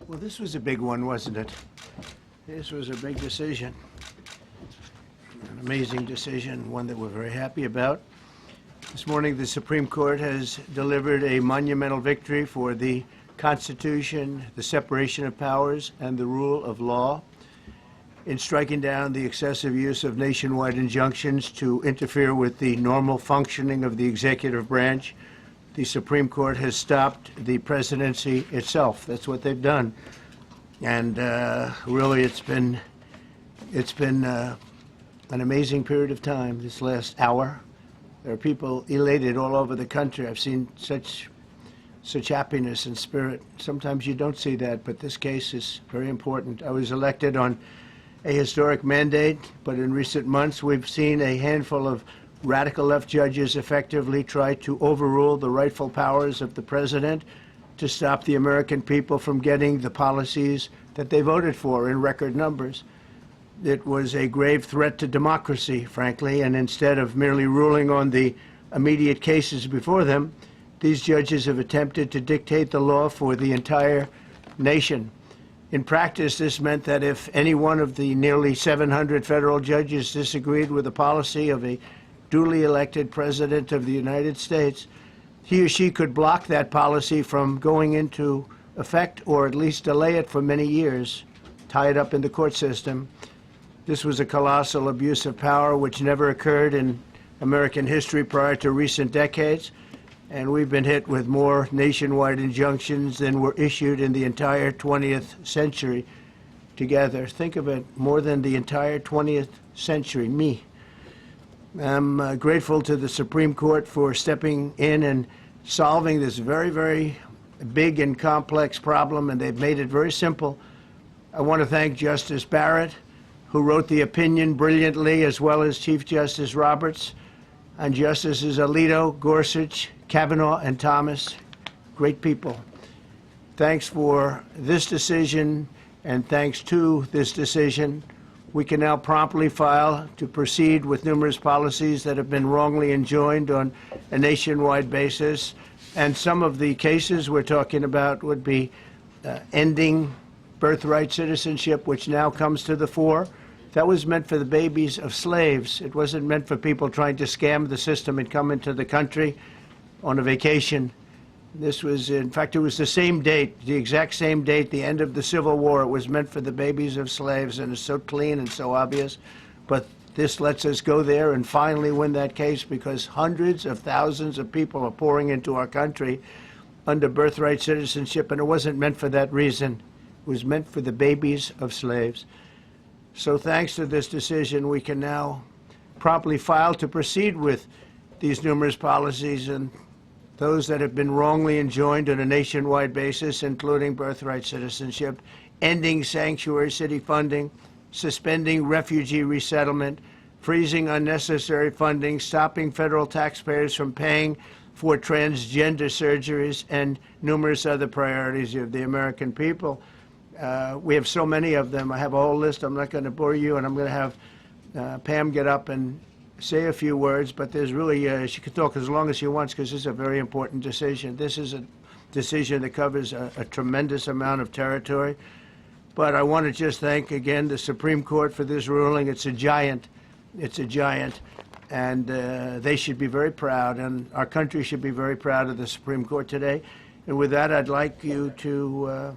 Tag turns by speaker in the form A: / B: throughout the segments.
A: Well, this was a big one, wasn't it? This was a big decision, an amazing decision, one that we're very happy about. This morning, the Supreme Court has delivered a monumental victory for the Constitution, the separation of powers, and the rule of law in striking down the excessive use of nationwide injunctions to interfere with the normal functioning of the executive branch. The Supreme Court has stopped the presidency itself. That's what they've done. And really, it's been an amazing period of time this last hour. There are people elated all over the country. I've seen such happiness and spirit. Sometimes you don't see that, but this case is very important. I was elected on a historic mandate, but in recent months we've seen a handful of radical left judges effectively try to overrule the rightful powers of the president to stop the American people from getting the policies that they voted for in record numbers. It was a grave threat to democracy, frankly, and instead of merely ruling on the immediate cases before them, these judges have attempted to dictate the law for the entire nation. In practice, this meant that if any one of the nearly 700 federal judges disagreed with the policy of a duly elected president of the United States, he or she could block that policy from going into effect or at least delay it for many years, tie it up in the court system. This was a colossal abuse of power which never occurred in American history prior to recent decades, and we've been hit with more nationwide injunctions than were issued in the entire 20th century together. Think of it, more than the entire 20th century, me. I'm grateful to the Supreme Court for stepping in and solving this very, very big and complex problem, and they've made it very simple. I want to thank Justice Barrett, who wrote the opinion brilliantly, as well as Chief Justice Roberts, and Justices Alito, Gorsuch, Kavanaugh, and Thomas. Great people. Thanks for this decision, and thanks to this decision, we can now promptly file to proceed with numerous policies that have been wrongly enjoined on a nationwide basis. And some of the cases we're talking about would be ending birthright citizenship, which now comes to the fore. That was meant for the babies of slaves. It wasn't meant for people trying to scam the system and come into the country on a vacation. This was, in fact, it was the same date, the exact same date, the end of the Civil War. It was meant for the babies of slaves, and it's so clean and so obvious. But this lets us go there and finally win that case, because hundreds of thousands of people are pouring into our country under birthright citizenship, and it wasn't meant for that reason. It was meant for the babies of slaves. So thanks to this decision, we can now promptly file to proceed with these numerous policies and those that have been wrongly enjoined on a nationwide basis, including birthright citizenship, ending sanctuary city funding, suspending refugee resettlement, freezing unnecessary funding, stopping federal taxpayers from paying for transgender surgeries, and numerous other priorities of the American people. We have so many of them. I have a whole list. I'm not going to bore you, and I'm going to have Pam get up and say a few words, but there's really, she could talk as long as she wants, because this is a very important decision. This is a decision that covers a tremendous amount of territory. But I want to just thank again the Supreme Court for this ruling. It's a giant. It's a giant. And they should be very proud, and our country should be very proud of the Supreme Court today. And with that, I'd like you to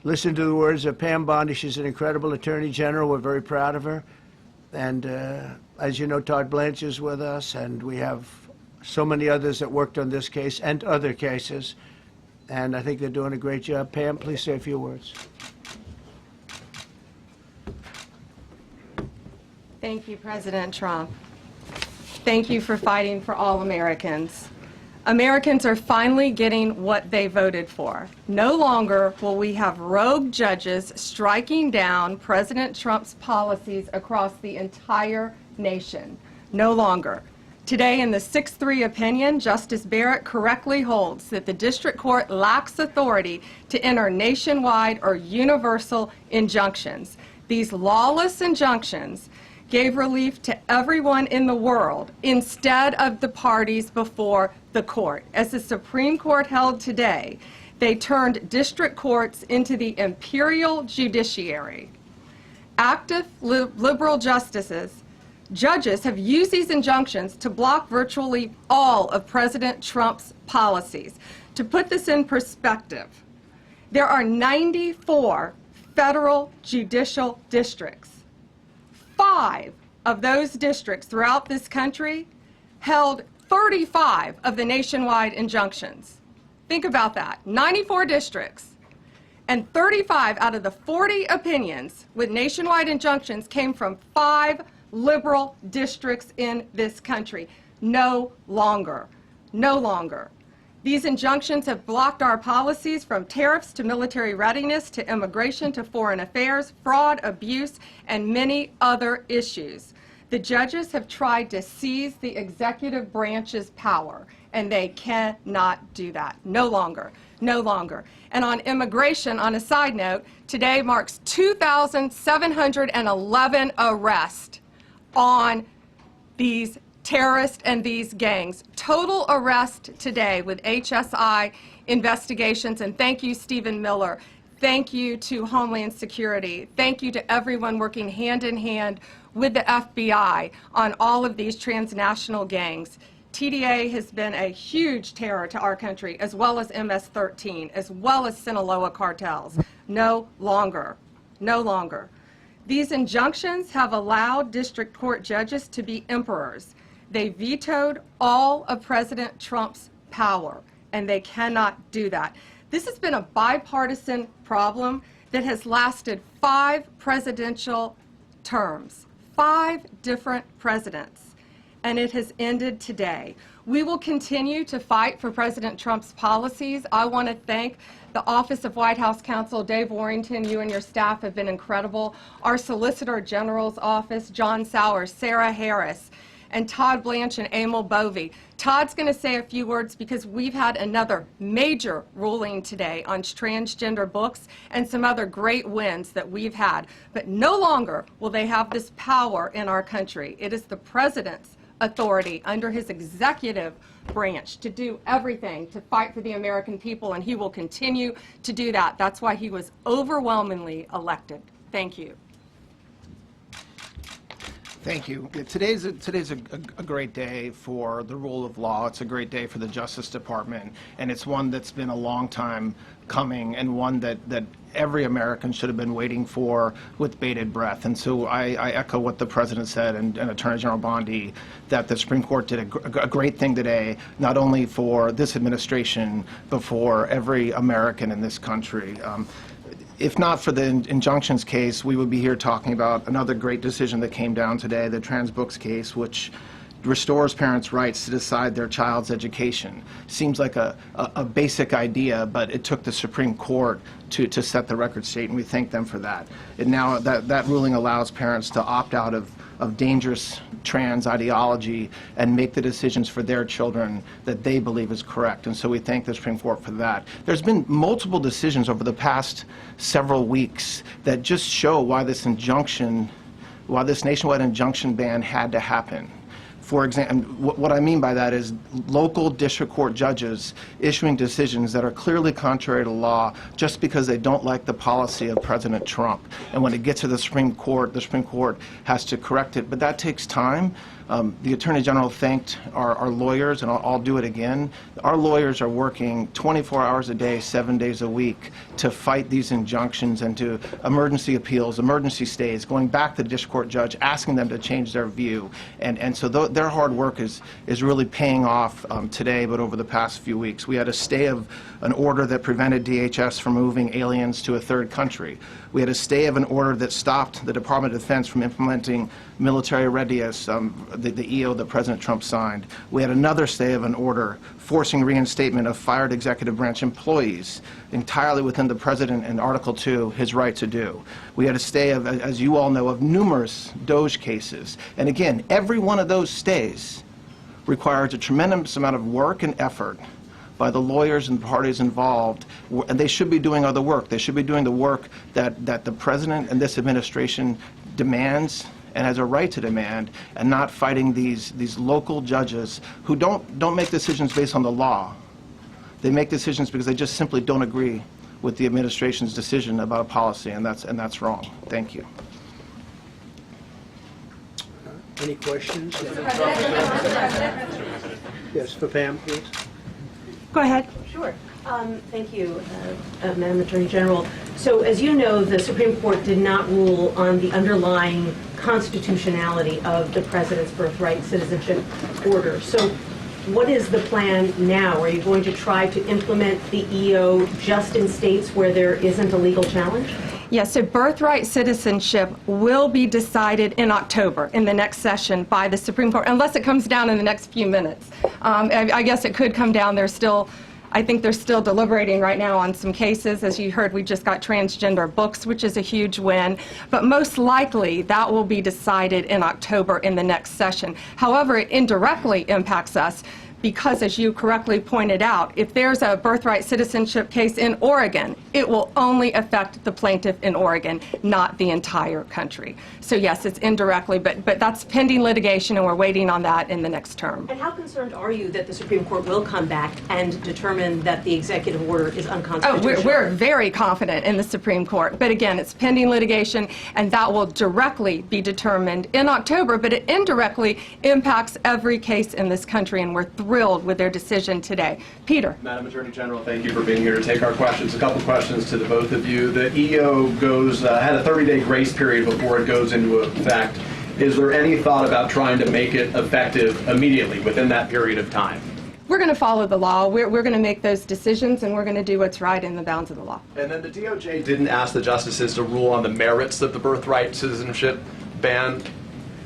A: listen to the words of Pam Bondi. She's an incredible Attorney General. We're very proud of her. And as you know, Todd Blanche is with us, and we have so many others that worked on this case and other cases. And I think they're doing a great job. Pam, please say a few words.
B: Thank you, President Trump. Thank you for fighting for all Americans. Americans are finally getting what they voted for. No longer will we have rogue judges striking down President Trump's policies across the entire nation. No longer. Today, in the 6-3 opinion, Justice Barrett correctly holds that the district court lacks authority to enter nationwide or universal injunctions. These lawless injunctions gave relief to everyone in the world instead of the parties before the court. As the Supreme Court held today, they turned district courts into the imperial judiciary. Active liberal judges have used these injunctions to block virtually all of President Trump's policies. To put this in perspective, there are 94 federal judicial districts. 5 of those districts throughout this country held 35 of the nationwide injunctions. Think about that. 94 districts, and 35 out of the 40 opinions with nationwide injunctions came from 5 liberal districts in this country. No longer. No longer. These injunctions have blocked our policies from tariffs to military readiness to immigration to foreign affairs, fraud, abuse, and many other issues. The judges have tried to seize the executive branch's power, and they cannot do that. No longer. No longer. And on immigration, on a side note, today marks 2,711 arrests on these terrorists and these gangs. Total arrest today with HSI investigations. And thank you, Stephen Miller. Thank you to Homeland Security. Thank you to everyone working hand in hand with the FBI on all of these transnational gangs. TDA has been a huge terror to our country, as well as MS-13, as well as Sinaloa cartels. No longer. No longer. These injunctions have allowed district court judges to be emperors. They vetoed all of President Trump's power, and they cannot do that. This has been a bipartisan problem that has lasted 5 presidential terms, 5 different presidents. And it has ended today. We will continue to fight for President Trump's policies. I want to thank the Office of White House Counsel, Dave Warrington. You and your staff have been incredible. Our Solicitor General's office, John Sowers, Sarah Harris, and Todd Blanche and Emil Bovey. Todd's going to say a few words because we've had another major ruling today on transgender books and some other great wins that we've had. But no longer will they have this power in our country. It is the president's authority under his executive branch to do everything to fight for the American people, and he will continue to do that. That's why he was overwhelmingly elected. Thank you.
C: Thank you. Today's a great day for the rule of law. It's a great day for the Justice Department, and it's one that's been a long time coming, and one that every American should have been waiting for with bated breath. And so I echo what the President said and Attorney General Bondi, that the Supreme Court did a great thing today, not only for this administration, but for every American in this country. If not for the injunctions case, we would be here talking about another great decision that came down today, the trans books case, which restores parents' rights to decide their child's education. Seems like a basic idea, but it took the Supreme Court to set the record straight, and we thank them for that. And now that ruling allows parents to opt out of dangerous trans ideology and make the decisions for their children that they believe is correct. And so we thank the Supreme Court for that. There's been multiple decisions over the past several weeks that just show why this nationwide injunction ban had to happen. For example, what I mean by that is local district court judges issuing decisions that are clearly contrary to law just because they don't like the policy of President Trump. And when it gets to the Supreme Court has to correct it. But that takes time. The Attorney General thanked our lawyers, and I'll do it again. Our lawyers are working 24 hours a day, 7 days a week to fight these injunctions and to emergency appeals, emergency stays, going back to the district court judge, asking them to change their view. And so their hard work is really paying off today, but over the past few weeks. We had a stay of an order that prevented DHS from moving aliens to a third country. We had a stay of an order that stopped the Department of Defense from implementing military readiness, the EO that President Trump signed. We had another stay of an order forcing reinstatement of fired executive branch employees entirely within the President and Article 2, his right to do. We had a stay of, as you all know, of numerous DOJ cases. And again, every one of those stays requires a tremendous amount of work and effort by the lawyers and parties involved, and they should be doing other work. They should be doing the work that the President and this administration demands and has a right to demand, and not fighting these local judges who don't make decisions based on the law. They make decisions because they just simply don't agree with the administration's decision about a policy, and that's wrong. Thank you.
A: Any questions? Yes, for Pam, please.
B: Go ahead.
D: Sure. Thank you, Madam Attorney General. So as you know, the Supreme Court did not rule on the underlying constitutionality of the President's birthright citizenship order. So what is the plan now? Are you going to try to implement the EO just in states where there isn't a legal challenge?
B: Yes, so birthright citizenship will be decided in October in the next session by the Supreme Court, unless it comes down in the next few minutes. I guess it could come down. I think they're still deliberating right now on some cases. As you heard, we just got transgender books, which is a huge win. But most likely, that will be decided in October in the next session. However, it indirectly impacts us because, as you correctly pointed out, if there's a birthright citizenship case in Oregon, it will only affect the plaintiff in Oregon, not the entire country. So yes, it's indirectly, but that's pending litigation, and we're waiting on that in the next term.
D: And how concerned are you that the Supreme Court will come back and determine that the executive order is unconstitutional?
B: Oh, we're very confident in the Supreme Court. But again, it's pending litigation, and that will directly be determined in October, but it indirectly impacts every case in this country, and we're thrilled with their decision today. Peter.
E: Madam Attorney General, thank you for being here to take our questions. A couple questions to the both of you. The EO had a 30-day grace period before it goes into effect. Is there any thought about trying to make it effective immediately within that period of time?
B: We're going to follow the law. We're going to make those decisions, and we're going to do what's right in the bounds of the law.
E: And then the DOJ didn't ask the justices to rule on the merits of the birthright citizenship ban.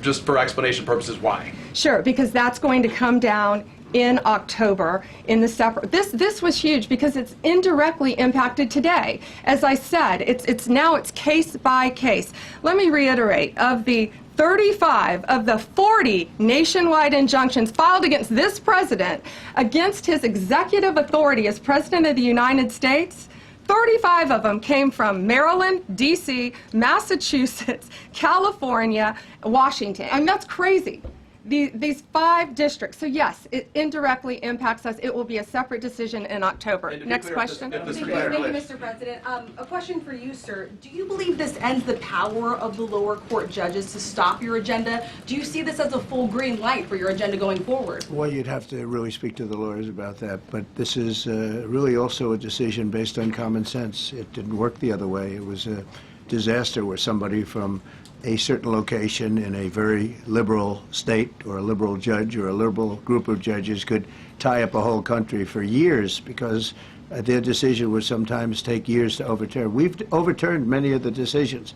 E: Just for explanation purposes, why?
B: Sure, because that's going to come down in October in the separate. This was huge because it's indirectly impacted today. As I said, it's case by case. Let me reiterate, of the 35 of the 40 nationwide injunctions filed against this president, against his executive authority as President of the United States, 35 of them came from Maryland, D.C., Massachusetts, California, Washington. I mean, that's crazy. These 5 districts. So yes, it indirectly impacts us. It will be a separate decision in October. Next question.
F: Thank you, Mr. President. A question for you, sir. Do you believe this ends the power of the lower court judges to stop your agenda? Do you see this as a full green light for your agenda going forward?
A: Well, you'd have to really speak to the lawyers about that. But this is really also a decision based on common sense. It didn't work the other way. It was a disaster where somebody from a certain location in a very liberal state, or a liberal judge, or a liberal group of judges could tie up a whole country for years, because their decision would sometimes take years to overturn. We've overturned many of the decisions,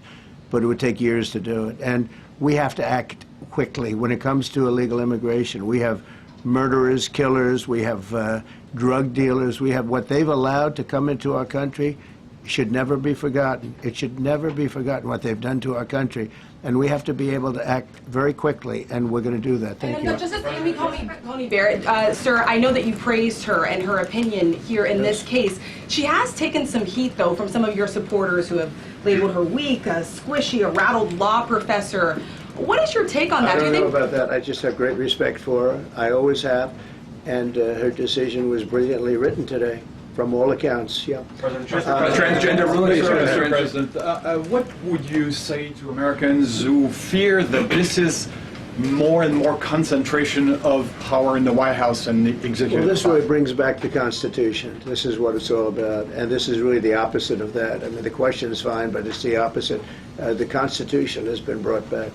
A: but it would take years to do it. And we have to act quickly when it comes to illegal immigration. We have murderers, killers, we have drug dealers, we have what they've allowed to come into our country. Should never be forgotten. It should never be forgotten what they've done to our country. And we have to be able to act very quickly, and we're going to do that. Thank you.
F: Justice Amy Coney Barrett, sir, I know that you praised her and her opinion here in this case. She has taken some heat, though, from some of your supporters who have labeled her weak, a squishy, a rattled law professor. What is your take on that?
A: I don't know about that. I just have great respect for her. I always have. And her decision was brilliantly written today. From all accounts, yeah.
G: Transgender ruling, Mr. President. What would you say to Americans who fear that this is more and more concentration of power in the White House and the executive?
A: Well, this really brings back the Constitution. This is what it's all about, and this is really the opposite of that. I mean, the question is fine, but it's the opposite. The Constitution has been brought back.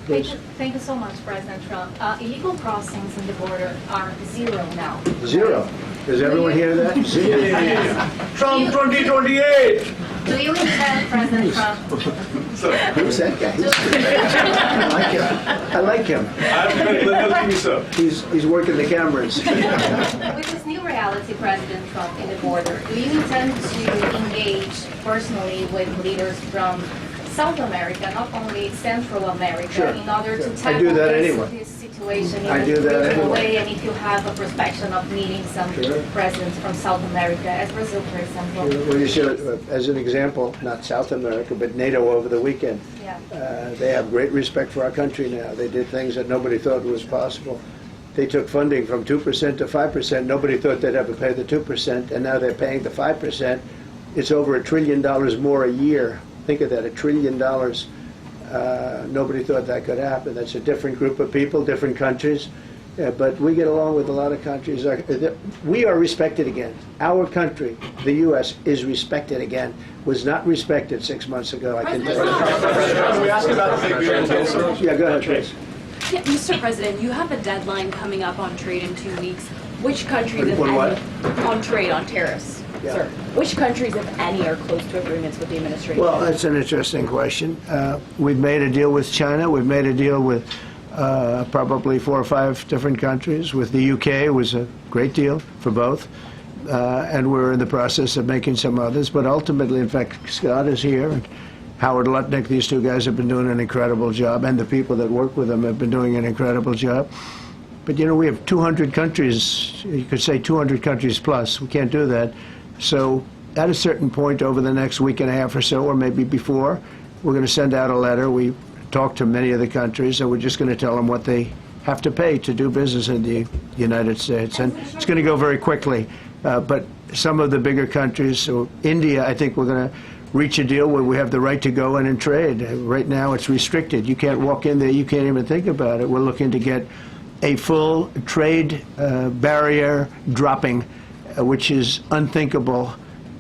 H: Thank you so much, President Trump. Illegal crossings in the border are 0 now.
A: 0. Does everyone hear that? 0.
E: Trump 2028!
H: Do you intend, President Trump?
A: Who's that guy? I like him. He's working the cameras.
H: With this new reality, President Trump, in the border, do you intend to engage personally with leaders from South America, not only Central America,
A: Sure.
H: in order to
A: I
H: tackle
A: do that anyway.
H: this situation? situation
A: I
H: in
A: do
H: a
A: that
H: regional
A: anyway.
H: way, and if you have a perspective of meeting some
A: Sure.
H: presidents from South America, as Brazil, for example.
A: Well, you see, as an example, not South America, but NATO over the weekend.
H: Yeah.
A: They have great respect for our country now. They did things that nobody thought was possible. They took funding from 2% to 5%. Nobody thought they'd ever pay the 2%, and now they're paying the 5%. It's over $1 trillion more a year. Think of that, $1 trillion. Nobody thought that could happen. That's a different group of people, different countries. But we get along with a lot of countries. We are respected again. Our country, the U.S., is respected again. Was not respected 6 months ago, I can tell you.
G: Can we ask about the big beautiful
A: Yeah, go ahead, please.
I: Yeah, Mr. President, you have a deadline coming up on trade in 2 weeks. Which countries, if
A: On what?
I: any, on trade, on tariffs,
A: Yeah.
I: sir? Which countries, if any, are close to agreements with the administration?
A: Well, that's an interesting question. We've made a deal with China. We've made a deal with probably 4 or 5 different countries. With the UK, it was a great deal for both. And we're in the process of making some others. But ultimately, in fact, Scott is here, and Howard Lutnick, these 2 guys have been doing an incredible job, and the people that work with them have been doing an incredible job. But, you know, we have 200 countries, you could say 200 countries plus. We can't do that. So at a certain point over the next week and a half or so, or maybe before, we're going to send out a letter. We talked to many of the countries, and we're just going to tell them what they have to pay to do business in the United States. And it's going to go very quickly. But some of the bigger countries, so India, I think we're going to reach a deal where we have the right to go in and trade. Right now it's restricted. You can't walk in there. You can't even think about it. We're looking to get a full trade barrier dropping, which is unthinkable.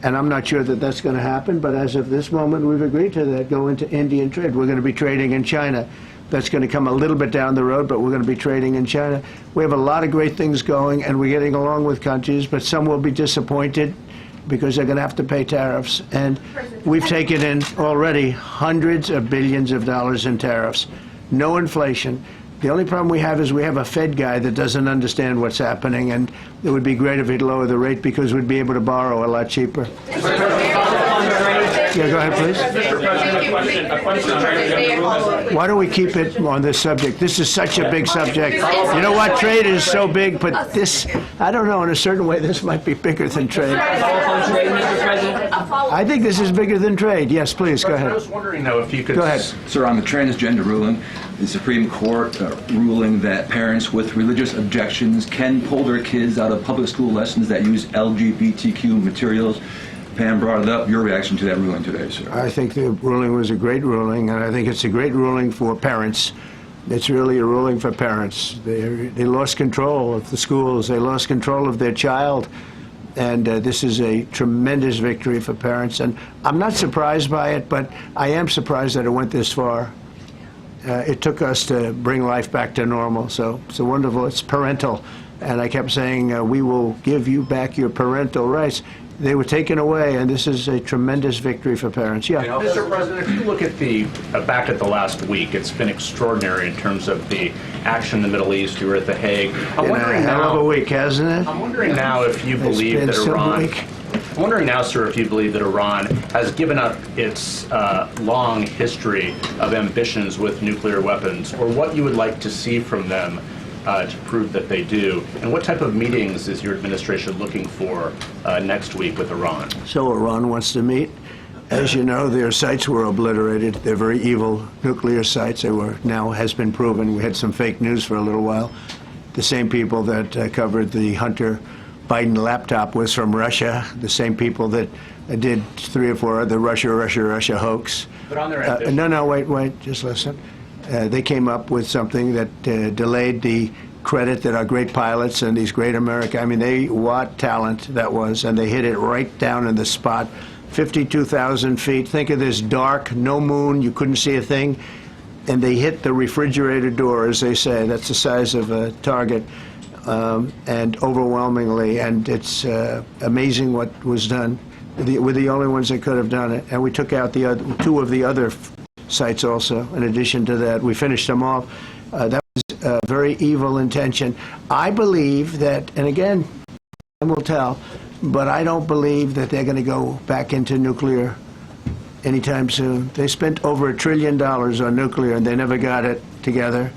A: And I'm not sure that that's going to happen, but as of this moment, we've agreed to that, go into Indian trade. We're going to be trading in China. That's going to come a little bit down the road, but we're going to be trading in China. We have a lot of great things going, and we're getting along with countries, but some will be disappointed because they're going to have to pay tariffs. And we've taken in already hundreds of billions of dollars in tariffs. No inflation. The only problem we have is we have a Fed guy that doesn't understand what's happening, and it would be great if he'd lower the rate because we'd be able to borrow a lot cheaper. Yeah, go ahead, please.
G: a question.
A: Why don't we keep it on this subject? This is such a big subject. You know what? Trade is so big, but this, I don't know, in a certain way, this might be bigger than trade. I think this is bigger than trade. Yes, please, go
J: I
A: ahead.
J: was wondering, though, if you could...
A: Go ahead.
K: Sir, on the transgender ruling, the Supreme Court ruling that parents with religious objections can pull their kids out of public school lessons that use LGBTQ materials. Pam brought it up. Your reaction to that ruling today, sir?
A: I think the ruling was a great ruling, and I think it's a great ruling for parents. It's really a ruling for parents. They lost control of the schools. They lost control of their child. And this is a tremendous victory for parents. And I'm not surprised by it, but I am surprised that it went this far. It took us to bring life back to normal. So it's wonderful. It's parental. And I kept saying, we will give you back your parental rights. They were taken away, and this is a tremendous victory for parents. Yeah.
J: Mr. President, if you look at the back at the last week, it's been extraordinary in terms of the action in the Middle East. You were at The Hague. I'm
A: Been a
J: wondering
A: hell of a
J: now.
A: week, hasn't it?
J: I'm wondering now if you believe
A: been
J: that
A: some
J: Iran.
A: week.
J: I'm wondering now, sir, if you believe that Iran has given up its long history of ambitions with nuclear weapons, or what you would like to see from them to prove that they do, and what type of meetings is your administration looking for next week with Iran?
A: So Iran wants to meet. As you know, their sites were obliterated. They're very evil nuclear sites. They were, now has been proven. We had some fake news for a little while. The same people that covered the Hunter Biden laptop was from Russia. The same people that did 3 or 4 other Russia hoax.
J: But on their ambition.
A: No, wait, just listen. They came up with something that delayed the credit that our great pilots and these great what talent that was, and they hit it right down in the spot. 52,000 feet. Think of this dark, no moon, you couldn't see a thing, and they hit the refrigerator door, as they say. That's the size of a target, and overwhelmingly, and it's amazing what was done. We're the only ones that could have done it, and we took out the other, 2 of the other sites also. In addition to that, we finished them off. That was a very evil intention. I believe that, and again, time will tell, but I don't believe that they're going to go back into nuclear anytime soon. They spent over $1 trillion on nuclear, and they never got it together.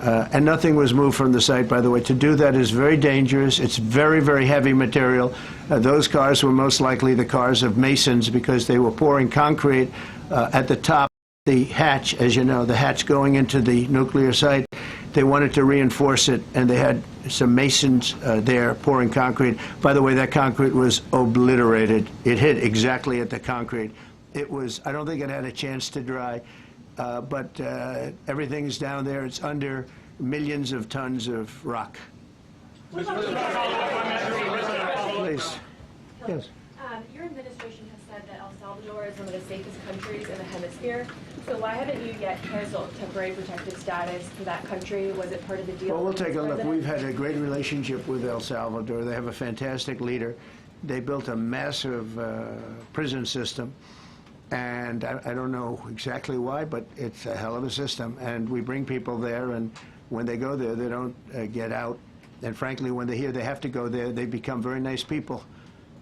A: And nothing was moved from the site, by the way. To do that is very dangerous. It's very, very heavy material. Those cars were most likely the cars of masons because they were pouring concrete at the top. The hatch, as you know, the hatch going into the nuclear site, they wanted to reinforce it, and they had some masons there pouring concrete. By the way, that concrete was obliterated. It hit exactly at the concrete. It was, I don't think it had a chance to dry, but everything's down there. It's under millions of tons of rock. Please. Yes.
I: Your administration has said that El Salvador is one of the safest countries in the hemisphere. So why haven't you yet canceled temporary protected status for that country? Was it part of the deal?
A: Well, we'll take a look. We've had a great relationship with El Salvador. They have a fantastic leader. They built a massive prison system. And I don't know exactly why, but it's a hell of a system. And we bring people there, and when they go there, they don't get out. And frankly, when they hear they have to go there, they become very nice people.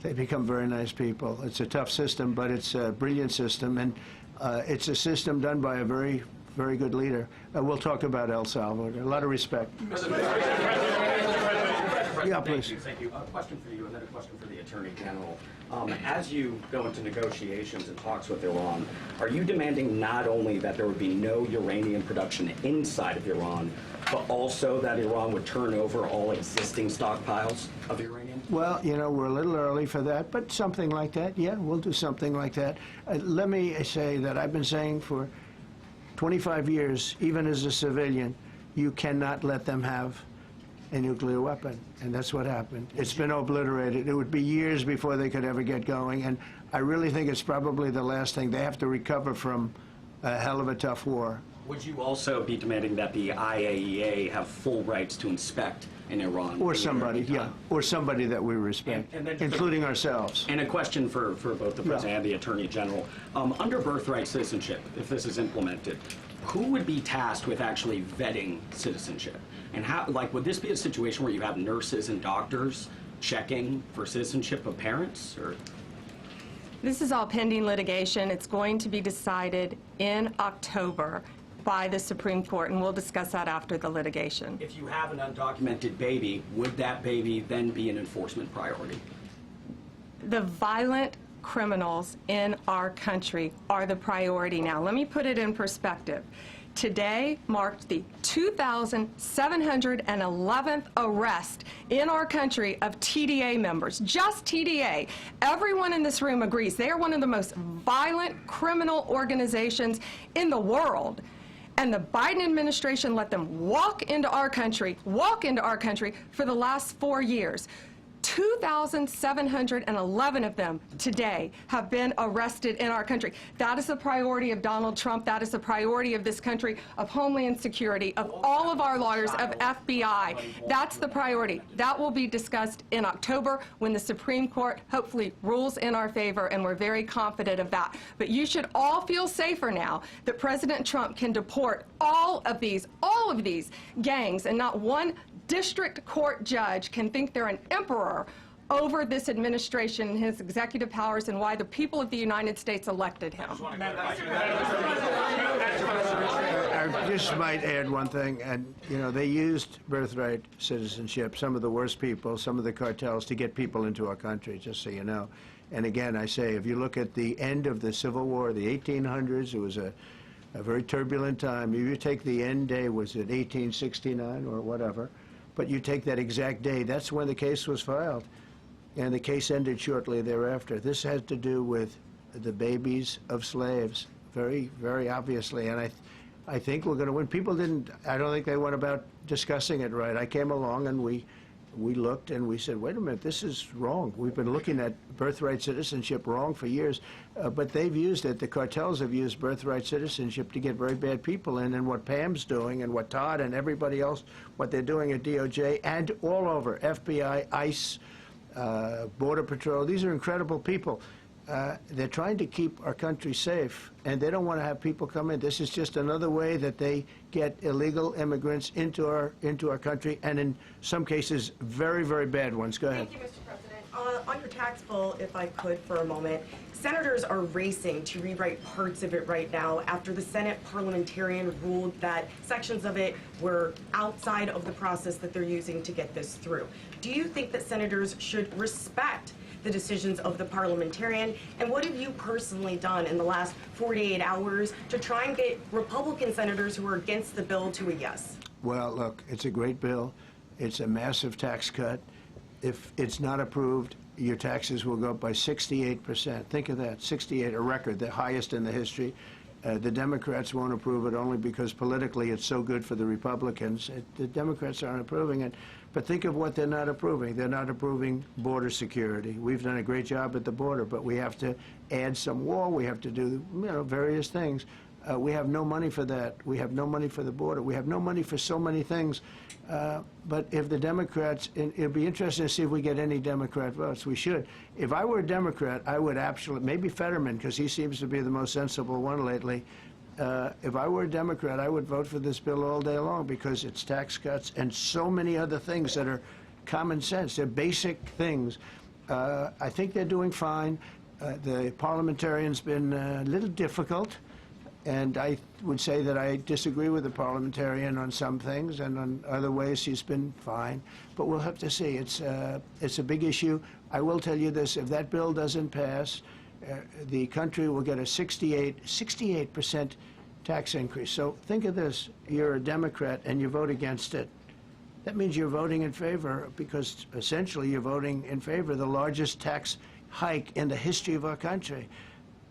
A: They become very nice people. It's a tough system, but it's a brilliant system, and it's a system done by a very, very good leader. We'll talk about El Salvador. A lot of respect. Yeah, please.
L: Thank you. A question for you, and then a question for the Attorney General. As you go into negotiations and talks with Iran, are you demanding not only that there would be no uranium production inside of Iran, but also that Iran would turn over all existing stockpiles of uranium?
A: Well, you know, we're a little early for that, but something like that, yeah, we'll do something like that. Let me say that I've been saying for 25 years, even as a civilian, you cannot let them have a nuclear weapon, and that's what happened. It's been obliterated. It would be years before they could ever get going, and I really think it's probably the last thing. They have to recover from a hell of a tough war.
L: Would you also be demanding that the IAEA have full rights to inspect in Iran?
A: Or somebody, yeah, or somebody that we respect,
L: and then
A: including ourselves.
L: And a question for both the President and the Attorney General. Under birthright citizenship, if this is implemented, who would be tasked with actually vetting citizenship? And how, like, would this be a situation where you have nurses and doctors checking for citizenship of parents, or?
B: This is all pending litigation. It's going to be decided in October by the Supreme Court, and we'll discuss that after the litigation.
L: If you have an undocumented baby, would that baby then be an enforcement priority?
B: The violent criminals in our country are the priority now. Let me put it in perspective. Today marked the 2,711th arrest in our country of TDA members, just TDA. Everyone in this room agrees they are one of the most violent criminal organizations in the world. And the Biden administration let them walk into our country for the last 4 years. 2,711 of them today have been arrested in our country. That is the priority of Donald Trump. That is the priority of this country, of Homeland Security, of all of our lawyers, of FBI. That's the priority. That will be discussed in October when the Supreme Court hopefully rules in our favor, and we're very confident of that. But you should all feel safer now that President Trump can deport all of these gangs, and not one district court judge can think they're an emperor over this administration and his executive powers, and why the people of the United States elected him.
A: I just might add one thing, and you know, they used birthright citizenship, some of the worst people, some of the cartels, to get people into our country, just so you know. And again, I say, if you look at the end of the Civil War, the 1800s, it was a very turbulent time. If you take the end day, was it 1869 or whatever, but you take that exact day, that's when the case was filed. And the case ended shortly thereafter. This had to do with the babies of slaves, very, very obviously. And I think we're going to win. People didn't, I don't think they went about discussing it right. I came along and we looked and we said, wait a minute, this is wrong. We've been looking at birthright citizenship wrong for years, but they've used it. The cartels have used birthright citizenship to get very bad people in, and what Pam's doing and what Todd and everybody else, what they're doing at DOJ and all over, FBI, ICE, Border Patrol, these are incredible people. They're trying to keep our country safe, and they don't want to have people come in. This is just another way that they get illegal immigrants into our country, and in some cases, very, very bad ones. Go ahead.
I: Thank you, Mr. President.
M: On your tax bill, if I could for a moment, senators are racing to rewrite parts of it right now after the Senate parliamentarian ruled that sections of it were outside of the process that they're using to get this through. Do you think that senators should respect the decisions of the parliamentarian? And what have you personally done in the last 48 hours to try and get Republican senators who are against the bill to a yes?
A: Well, look, it's a great bill. It's a massive tax cut. If it's not approved, your taxes will go up by 68%. Think of that, 68, a record, the highest in the history. The Democrats won't approve it only because politically it's so good for the Republicans. The Democrats aren't approving it. But think of what they're not approving. They're not approving border security. We've done a great job at the border, but we have to add some wall. We have to do, various things. We have no money for that. We have no money for the border. We have no money for so many things. But if the Democrats, it'd be interesting to see if we get any Democrat votes. We should. If I were a Democrat, I would absolutely, maybe Fetterman, because he seems to be the most sensible one lately. If I were a Democrat, I would vote for this bill all day long because it's tax cuts and so many other things that are common sense. They're basic things. I think they're doing fine. The parliamentarian's been a little difficult. And I would say that I disagree with the parliamentarian on some things, and on other ways he's been fine. But we'll have to see. It's a big issue. I will tell you this: if that bill doesn't pass, the country will get a 68% tax increase. So think of this: you're a Democrat and you vote against it. That means you're voting in favor, because essentially you're voting in favor of the largest tax hike in the history of our country.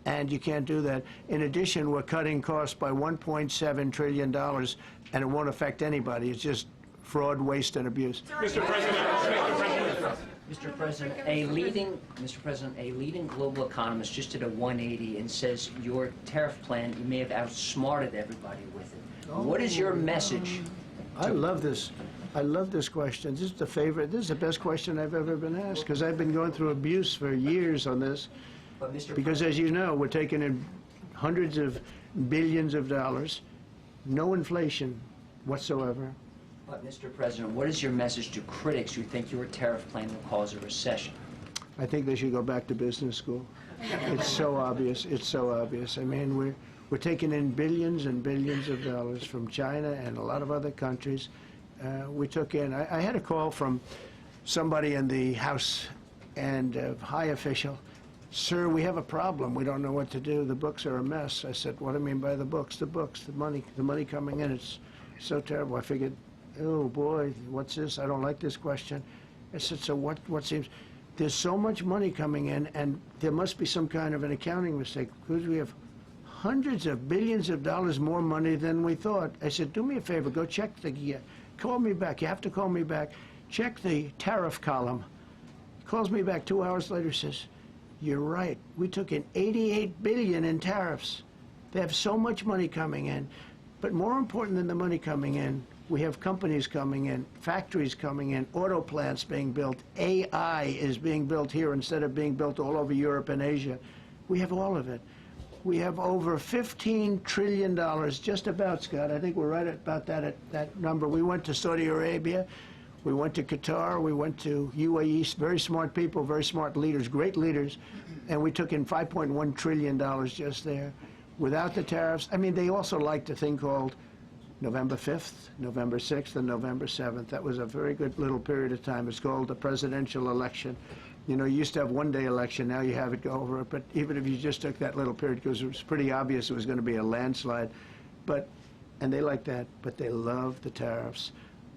A: And you can't do that. In addition, we're cutting costs by $1.7 trillion, and it won't affect anybody. It's just fraud, waste, and abuse.
N: Mr. President, a leading global economist just did a 180 and says your tariff plan, you may have outsmarted everybody with it. What is your message?
A: I love this. I love this question. This is the favorite. This is the best question I've ever been asked, because I've been going through abuse for years on this. Because, as you know, we're taking in hundreds of billions of dollars, no inflation whatsoever.
N: But, Mr. President, what is your message to critics who think your tariff plan will cause a recession?
A: I think they should go back to business school. It's so obvious. It's so obvious. I mean, we're taking in billions and billions of dollars from China and a lot of other countries. We took in, I had a call from somebody in the House and a high official. Sir, we have a problem. We don't know what to do. The books are a mess. I said, what do you mean by the books? The books, the money coming in. It's so terrible. I figured, oh boy, what's this? I don't like this question. I said, so what seems? There's so much money coming in, and there must be some kind of an accounting mistake, because we have hundreds of billions of dollars more money than we thought. I said, do me a favor, go check call me back. You have to call me back. Check the tariff column. He calls me back 2 hours later, says, you're right. We took in $88 billion in tariffs. They have so much money coming in. But more important than the money coming in, we have companies coming in, factories coming in, auto plants being built. AI is being built here instead of being built all over Europe and Asia. We have all of it. We have over $15 trillion, just about, Scott. I think we're right about that number. We went to Saudi Arabia. We went to Qatar, we went to UAE, very smart people, very smart leaders, great leaders, and we took in $5.1 trillion just there. Without the tariffs, I mean, they also liked a thing called November 5th, November 6th, and November 7th. That was a very good little period of time. It's called the presidential election. You know, you used to have one-day election, now you have it go over it, but even if you just took that little period, because it was pretty obvious it was going to be a landslide, and they like that, but they love the tariffs.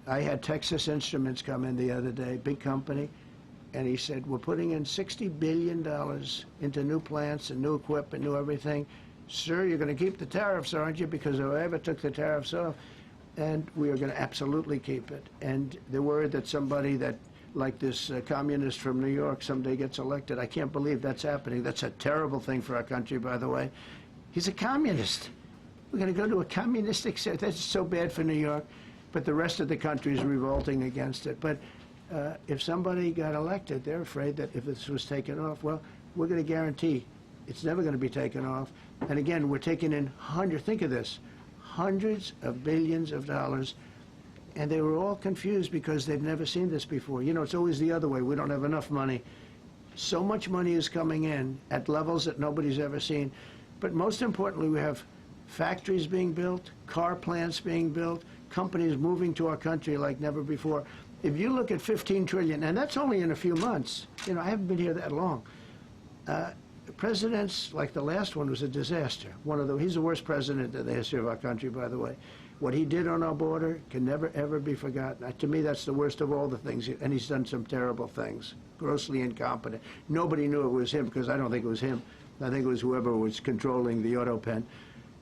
A: I had Texas Instruments come in the other day, big company, and he said, we're putting in $60 billion into new plants and new equipment, new everything. Sir, you're going to keep the tariffs, aren't you? Because if I ever took the tariffs off, and we are going to absolutely keep it. And the word that somebody that, like this communist from New York, someday gets elected, I can't believe that's happening. That's a terrible thing for our country, by the way. He's a communist. We're going to go to a communistic state. That's so bad for New York. But the rest of the country is revolting against it. But if somebody got elected, they're afraid that if this was taken off, well, we're going to guarantee it's never going to be taken off. And again, we're taking in think of this, hundreds of billions of dollars. And they were all confused because they've never seen this before. You know, it's always the other way. We don't have enough money. So much money is coming in at levels that nobody's ever seen. But most importantly, we have factories being built, car plants being built, companies moving to our country like never before. If you look at 15 trillion, and that's only in a few months, you know, I haven't been here that long. Presidents, like the last one, was a disaster. He's the worst president in the history of our country, by the way. What he did on our border can never, ever be forgotten. To me, that's the worst of all the things, and he's done some terrible things, grossly incompetent. Nobody knew it was him, because I don't think it was him. I think it was whoever was controlling the auto pen.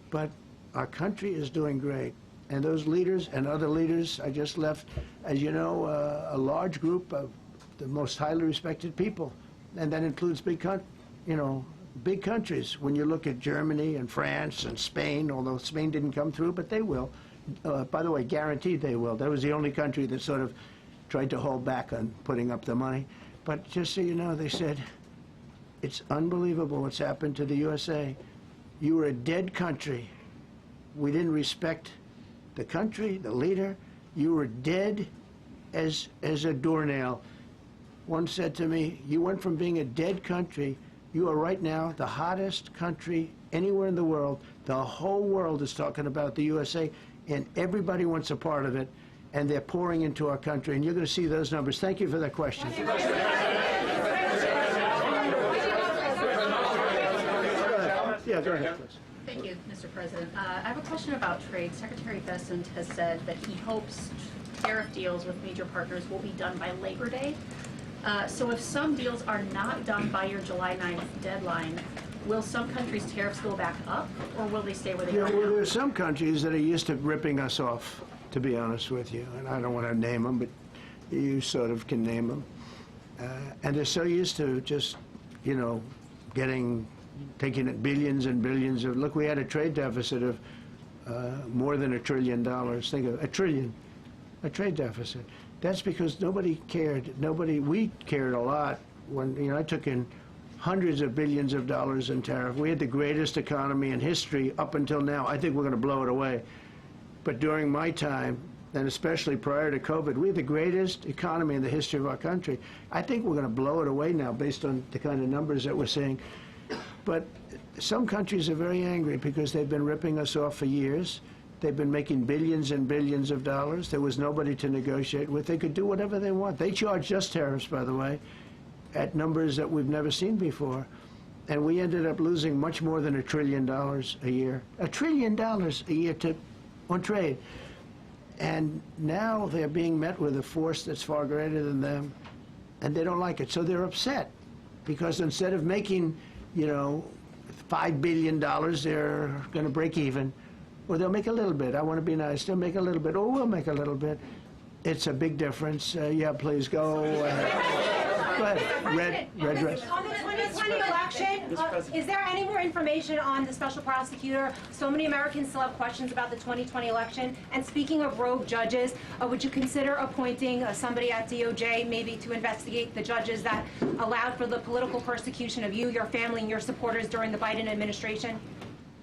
A: But our country is doing great. And those leaders and other leaders, I just left, as you know, a large group of the most highly respected people. And that includes big countries. When you look at Germany and France and Spain, although Spain didn't come through, but they will. By the way, guaranteed they will. That was the only country that sort of tried to hold back on putting up the money. But just so you know, they said, it's unbelievable what's happened to the USA. You were a dead country. We didn't respect the country, the leader. You were dead as a doornail. One said to me, you went from being a dead country, you are right now the hottest country anywhere in the world. The whole world is talking about the USA, and everybody wants a part of it, and they're pouring into our country, and you're going to see those numbers. Thank you for that question. Yeah, go ahead, please.
O: Thank you, Mr. President. I have a question about trade. Secretary Bessent has said that he hopes tariff deals with major partners will be done by Labor Day. So if some deals are not done by your July 9th deadline, will some countries' tariffs go back up, or will they stay where they are now?
A: Well, there are some countries that are used to ripping us off, to be honest with you. And I don't want to name them, but you sort of can name them. And they're so used to just, you know, taking it billions and billions of, look, we had a trade deficit of more than $1 trillion. Think of a trillion, a trade deficit. That's because nobody cared. We cared a lot when, you know, I took in hundreds of billions of dollars in tariff. We had the greatest economy in history up until now. I think we're going to blow it away. But during my time, and especially prior to COVID, we had the greatest economy in the history of our country. I think we're going to blow it away now based on the kind of numbers that we're seeing. But some countries are very angry because they've been ripping us off for years. They've been making billions and billions of dollars. There was nobody to negotiate with. They could do whatever they want. They charged us tariffs, by the way, at numbers that we've never seen before. And we ended up losing much more than $1 trillion a year. $1 trillion a year on trade. And now they're being met with a force that's far greater than them, and they don't like it. So they're upset because instead of making, you know, $5 billion, they're going to break even. Or they'll make a little bit. I want to be nice. They'll make a little bit. Or we'll make a little bit. It's a big difference. Yeah, please go. Go ahead. Red dress.
P: On the 2020 election, is there any more information on the special prosecutor? So many Americans still have questions about the 2020 election. And speaking of rogue judges, would you consider appointing somebody at DOJ maybe to investigate the judges that allowed for the political persecution of you, your family, and your supporters during the Biden administration?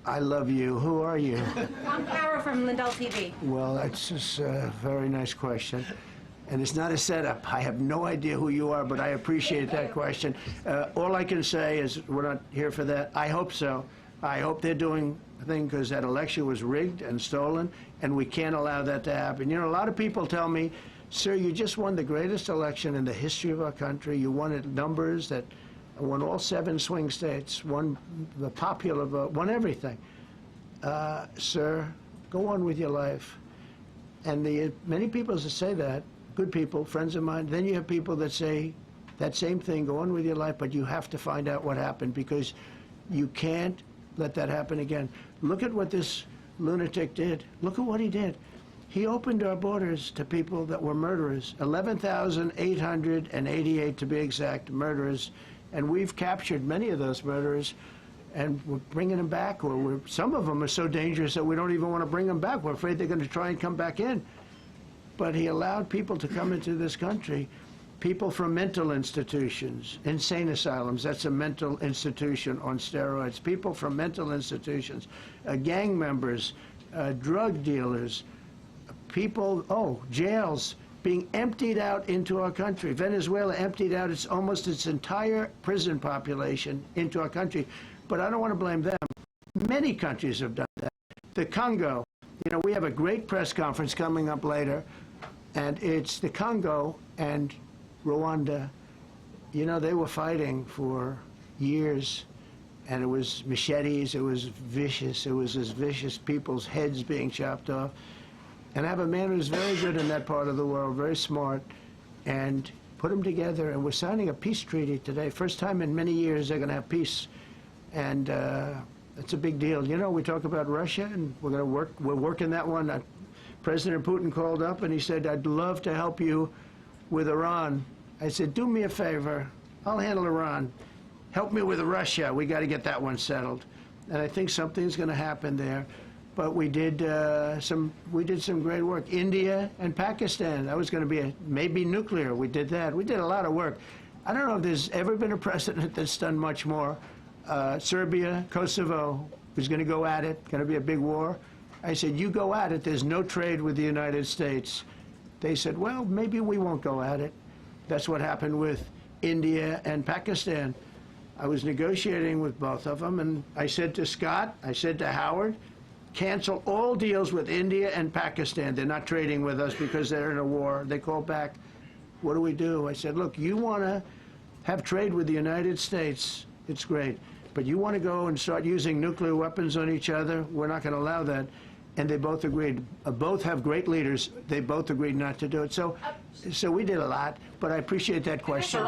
A: I love you. Who are you?
P: I'm Kara from Lindell TV.
A: Well, that's just a very nice question. And it's not a setup. I have no idea who you are, but I appreciate that question. All I can say is we're not here for that. I hope so. I hope they're doing a thing because that election was rigged and stolen, and we can't allow that to happen. You know, a lot of people tell me, sir, you just won the greatest election in the history of our country. You won at numbers that won all 7 swing states, won the popular vote, won everything. Sir, go on with your life. And many people that say that, good people, friends of mine, then you have people that say that same thing, go on with your life, but you have to find out what happened because you can't let that happen again. Look at what this lunatic did. Look at what he did. He opened our borders to people that were murderers, 11,888 to be exact, murderers. And we've captured many of those murderers, and we're bringing them back, or some of them are so dangerous that we don't even want to bring them back. We're afraid they're going to try and come back in. But he allowed people to come into this country, people from mental institutions, insane asylums, that's a mental institution on steroids, people from mental institutions, gang members, drug dealers, people, jails, being emptied out into our country. Venezuela emptied out almost its entire prison population into our country. But I don't want to blame them. Many countries have done that. The Congo, you know, we have a great press conference coming up later, and it's the Congo and Rwanda. You know, they were fighting for years, and it was machetes, it was vicious, it was as vicious, people's heads being chopped off. And I have a man who's very good in that part of the world, very smart, and put them together, and we're signing a peace treaty today. First time in many years they're going to have peace, and it's a big deal. You know, we talk about Russia, and we're working that one. President Putin called up, and he said, I'd love to help you with Iran. I said, do me a favor, I'll handle Iran. Help me with Russia. We got to get that one settled. And I think something's going to happen there. But we did some great work. India and Pakistan. That was going to be maybe nuclear. We did that. We did a lot of work. I don't know if there's ever been a president that's done much more. Serbia, Kosovo was going to go at it. Going to be a big war. I said, you go at it. There's no trade with the United States. They said, well, maybe we won't go at it. That's what happened with India and Pakistan. I was negotiating with both of them, and I said to Scott, I said to Howard, cancel all deals with India and Pakistan. They're not trading with us because they're in a war. They called back, what do we do? I said, look, you want to have trade with the United States, it's great. But you want to go and start using nuclear weapons on each other? We're not going to allow that. And they both agreed. Both have great leaders. They both agreed not to do it. So we did a lot, but I appreciate that question.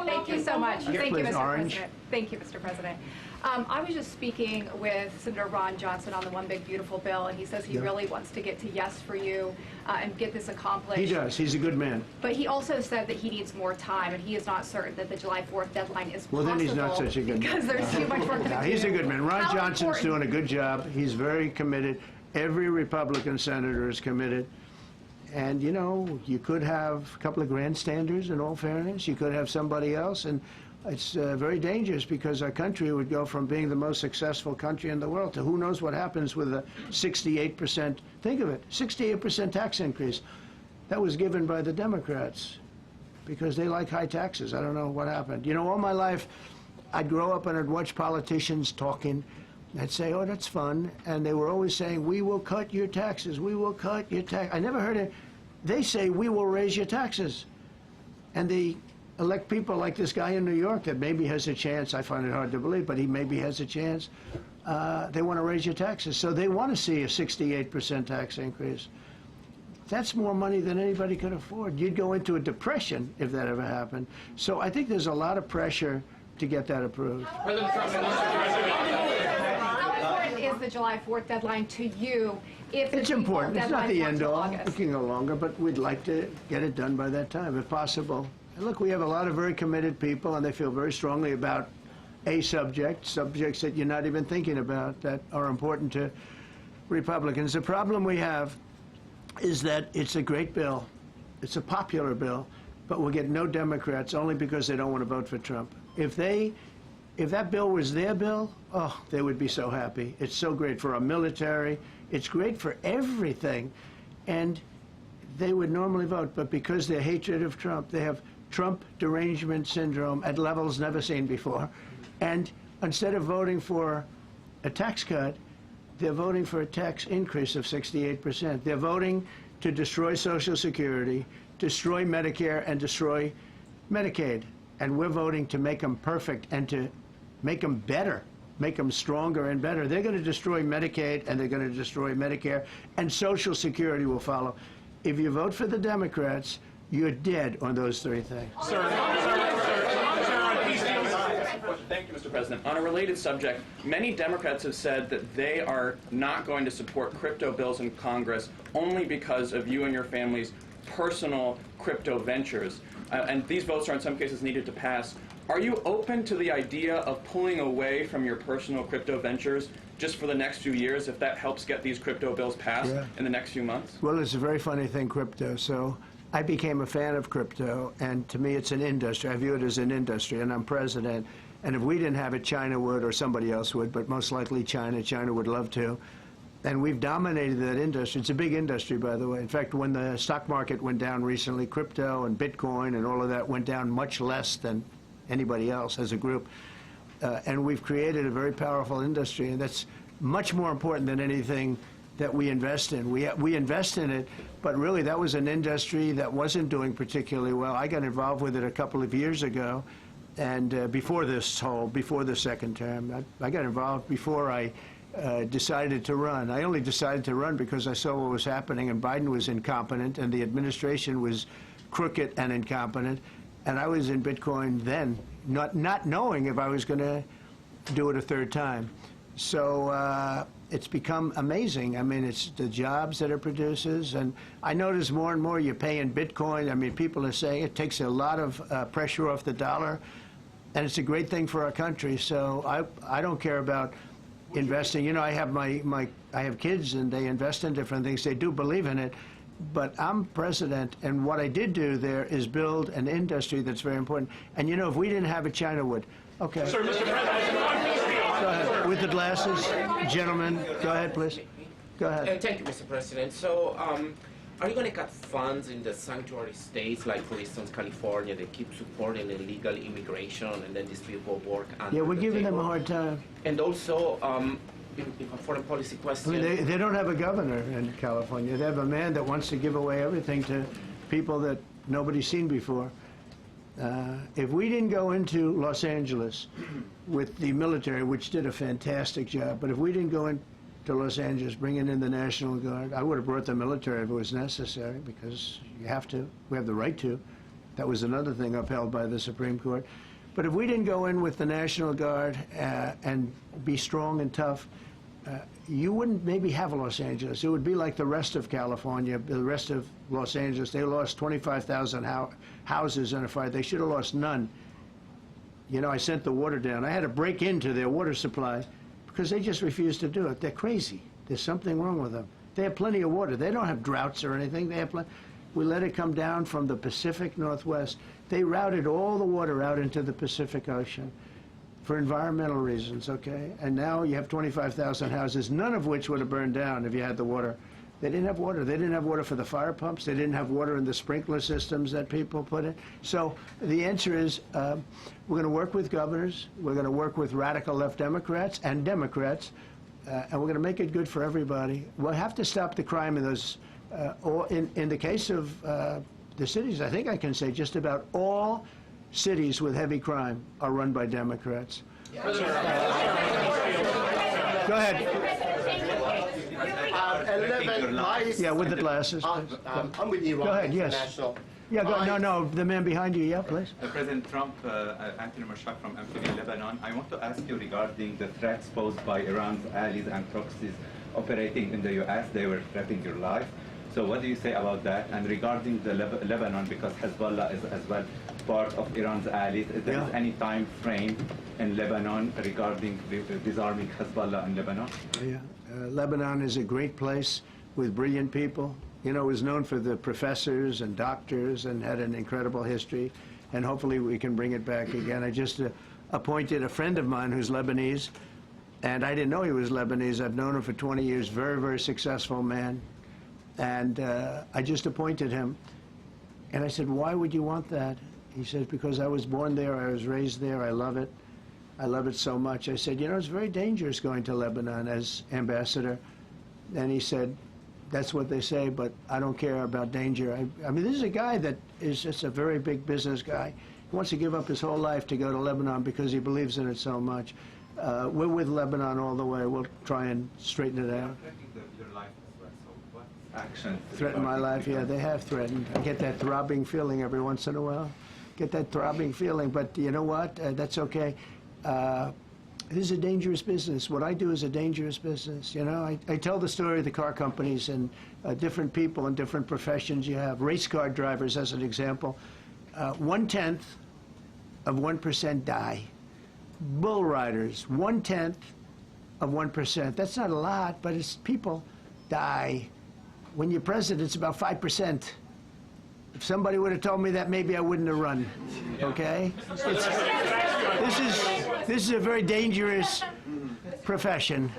Q: Thank you so much. Thank you, Mr.
A: Orange.
Q: President. Thank you, Mr. President. I was just speaking with Senator Ron Johnson on the One Big Beautiful Bill, and he says he really wants to get to yes for you and get this accomplished.
A: He does. He's a good man.
Q: But he also said that he needs more time, and he is not certain that the July 4th deadline is possible.
A: Well, then he's not such a good man.
Q: Because there's too much work to do.
A: He's a good man. Ron
Q: How
A: Johnson's
Q: important-
A: doing a good job. He's very committed. Every Republican senator is committed. And, you know, you could have a couple of grandstanders, in all fairness. You could have somebody else. And it's very dangerous because our country would go from being the most successful country in the world to who knows what happens with a 68%, think of it, 68% tax increase. That was given by the Democrats because they like high taxes. I don't know what happened. You know, all my life, I'd grow up and I'd watch politicians talking. I'd say, oh, that's fun. And they were always saying, we will cut your taxes. We will cut your tax. I never heard it. They say, we will raise your taxes. And they elect people like this guy in New York that maybe has a chance. I find it hard to believe, but he maybe has a chance. They want to raise your taxes. So they want to see a 68% tax increase. That's more money than anybody could afford. You'd go into a depression if that ever happened. So I think there's a lot of pressure to get that approved.
Q: How important is the July 4th deadline to you? If
A: It's important. It's not
Q: deadline's
A: the end all.
Q: August?
A: It can go longer, but we'd like to get it done by that time, if possible. And look, we have a lot of very committed people, and they feel very strongly about a subject, subjects that you're not even thinking about that are important to Republicans. The problem we have is that it's a great bill. It's a popular bill, but we'll get no Democrats only because they don't want to vote for Trump. If that bill was their bill, oh, they would be so happy. It's so great for our military. It's great for everything. And they would normally vote, but because their hatred of Trump, they have Trump derangement syndrome at levels never seen before. And instead of voting for a tax cut, they're voting for a tax increase of 68%. They're voting to destroy Social Security, destroy Medicare, and destroy Medicaid. And we're voting to make them perfect and to make them better, make them stronger and better. They're going to destroy Medicaid, and they're going to destroy Medicare, and Social Security will follow. If you vote for the Democrats, you're dead on those three things.
R: Thank you, Mr. President. On a related subject, many Democrats have said that they are not going to support crypto bills in Congress only because of you and your family's personal crypto ventures. And these votes are in some cases needed to pass. Are you open to the idea of pulling away from your personal crypto ventures just for the next few years if that helps get these crypto bills passed in the next few months?
A: Well, it's a very funny thing, crypto. So I became a fan of crypto, and to me it's an industry. I view it as an industry, and I'm president. And if we didn't have it, China would, or somebody else would, but most likely China. China would love to. And we've dominated that industry. It's a big industry, by the way. In fact, when the stock market went down recently, crypto and Bitcoin and all of that went down much less than anybody else as a group. And we've created a very powerful industry, and that's much more important than anything that we invest in. We invest in it, but really that was an industry that wasn't doing particularly well. I got involved with it a couple of years ago, and before the second term. I got involved before I decided to run. I only decided to run because I saw what was happening, and Biden was incompetent, and the administration was crooked and incompetent, and I was in Bitcoin then, not knowing if I was going to do it a third time. So it's become amazing. I mean, it's the jobs that it produces, and I notice more and more you pay in Bitcoin. I mean, people are saying it takes a lot of pressure off the dollar, and it's a great thing for our country. So I don't care about investing. You know, I have kids, and they invest in different things. They do believe in it, but I'm president, and what I did do there is build an industry that's very important. And you know, if we didn't have it, China would. Okay.
S: Sir, Mr. President.
A: Go ahead. With the glasses, gentlemen. Go ahead, please. Go ahead.
T: Thank you, Mr. President. So, are you going to cut funds in the sanctuary states, like, for instance, California, that keep supporting illegal immigration, and then these people work under
A: Yeah, we're
T: the
A: giving them
T: table?
A: a hard time.
T: And also, in a foreign policy
A: I
T: question.
A: mean, they don't have a governor in California. They have a man that wants to give away everything to people that nobody's seen before. If we didn't go into Los Angeles with the military, which did a fantastic job, but if we didn't go into Los Angeles bringing in the National Guard, I would have brought the military if it was necessary, because you have to. We have the right to. That was another thing upheld by the Supreme Court. But if we didn't go in with the National Guard and be strong and tough, you wouldn't maybe have Los Angeles. It would be like the rest of California, the rest of Los Angeles. They lost 25,000 houses in a fire. They should have lost none. You know, I sent the water down. I had to break into their water supply because they just refused to do it. They're crazy. There's something wrong with them. They have plenty of water. They don't have droughts or anything. They have plenty. We let it come down from the Pacific Northwest. They routed all the water out into the Pacific Ocean for environmental reasons, okay? And now you have 25,000 houses, none of which would have burned down if you had the water. They didn't have water. They didn't have water for the fire pumps. They didn't have water in the sprinkler systems that people put in. So the answer is we're going to work with governors. We're going to work with radical left Democrats and Democrats, and we're going to make it good for everybody. We'll have to stop the crime in those, or in the case of the cities, I think I can say just about all cities with heavy crime are run by Democrats. Go ahead.
U: 11 lies.
A: Yeah, with the glasses.
U: I'm with you,
A: Go ahead, yes.
U: International.
A: Yeah, no, the man behind you, yeah, please.
V: President Trump, Anthony Mashak from MTV Lebanon. I want to ask you regarding the threats posed by Iran's allies and proxies operating in the U.S. They were threatening your life. So what do you say about that? And regarding the Lebanon, because Hezbollah is as well part of Iran's allies, is there any time frame in Lebanon regarding disarming Hezbollah in Lebanon?
A: Yeah, Lebanon is a great place with brilliant people. You know, it was known for the professors and doctors and had an incredible history, and hopefully we can bring it back again. I just appointed a friend of mine who's Lebanese, and I didn't know he was Lebanese. I've known him for 20 years, very, very successful man. And I just appointed him. And I said, why would you want that? He said, because I was born there, I was raised there, I love it. I love it so much. I said, you know, it's very dangerous going to Lebanon as ambassador. And he said, that's what they say, but I don't care about danger. I mean, this is a guy that is just a very big business guy. He wants to give up his whole life to go to Lebanon because he believes in it so much. We're with Lebanon all the way. We'll try and straighten it out.
V: Action.
A: Threaten my life? Yeah, they have threatened. I get that throbbing feeling every once in a while. Get that throbbing feeling, but you know what? That's okay. This is a dangerous business. What I do is a dangerous business. You know, I tell the story of the car companies and different people in different professions you have. Race car drivers, as an example. 1/10 of 1% die. Bull riders, 1/10 of 1%. That's not a lot, but it's people die. When you're president, it's about 5%. If somebody would have told me that, maybe I wouldn't have run. Okay? This is a very dangerous profession.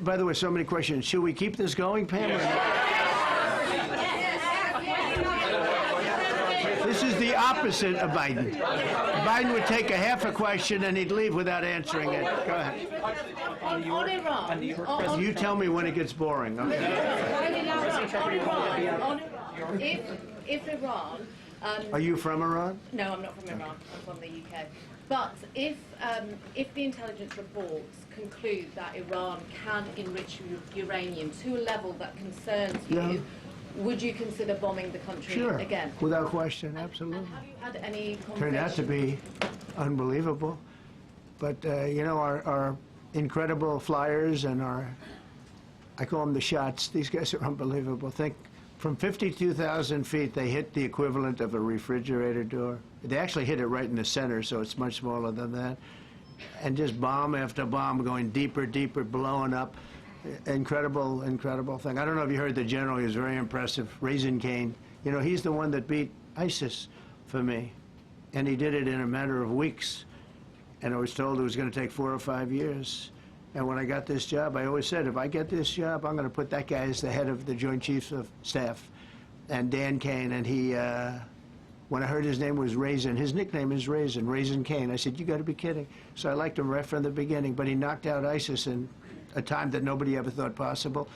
A: By the way, so many questions. Should we keep this going, Pam? This is the opposite of Biden. Biden would take a half a question and he'd leave without answering it. Go ahead.
C: On Iran.
A: You tell me when it gets boring. Okay.
C: If Iran.
A: Are you from Iran?
C: No, I'm not from Iran. I'm from the UK. But if the intelligence reports conclude that Iran can enrich uranium to a level that concerns you, would you consider bombing the country again?
A: Without question, absolutely.
C: Have you had any conversations?
A: Turned out to be unbelievable. But, you know, our incredible flyers and I call them the shots, these guys are unbelievable. Think, from 52,000 feet, they hit the equivalent of a refrigerator door. They actually hit it right in the center, so it's much smaller than that. And just bomb after bomb going deeper, deeper, blowing up. Incredible, incredible thing. I don't know if you heard the general, he was very impressive. Raisin Cane. You know, he's the one that beat ISIS for me. And he did it in a matter of weeks. And I was told it was going to take 4 or 5 years. And when I got this job, I always said, if I get this job, I'm going to put that guy as the head of the Joint Chiefs of Staff. And Dan Kane, and he, when I heard his name was Raisin, his nickname is Raisin, Raisin Cane. I said, you got to be kidding. So I liked him right from the beginning, but he knocked out ISIS in a time that nobody ever thought possible.